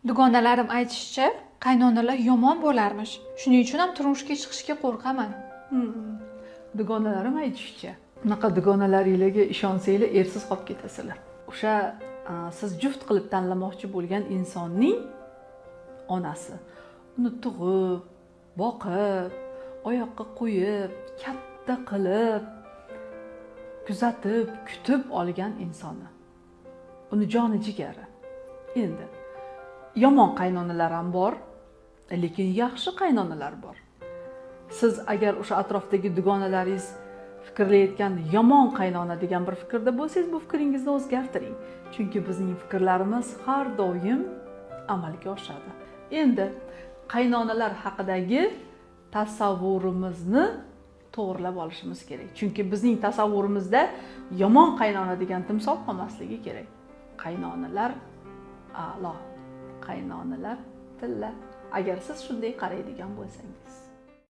Dugonalarim aytishicha, qaynonalar yomon bo'larmish. Shuning uchun ham turmushga chiqishga qo'rqaman. Dugonalarim aytishicha, unaqa dugonalaringlarga ishonsanglar ersiz qolib ketasizlar. O'sha siz juft qilib tanlamoqchi bo'lgan insonning onasi uni tug'ib, boqib, oyoqqa qo'yib, katta qilib, kuzatib, kutib olgan insoni. Uni joni jigari. Endi yomon qaynonalar ham bor, lekin yaxshi qaynonalar bor. Siz agar o'sha atrofdagi dugonalaringiz fikrlayotgan yomon qaynona degan bir fikrda bo'lsangiz, bu fikringizni o'zgartiring. Chunki bizning fikrlarimiz har doim amalga oshadi. Endi qaynonalar haqidagi tasavvurimizni to'g'rilab olishimiz kerak. Chunki bizning tasavvurimizda yomon qaynona degan timsoh qolmasligi kerak. Qaynonalar a'lo, qaynonalar tilla. Agar siz shunday qaraydigan bo'lsangiz.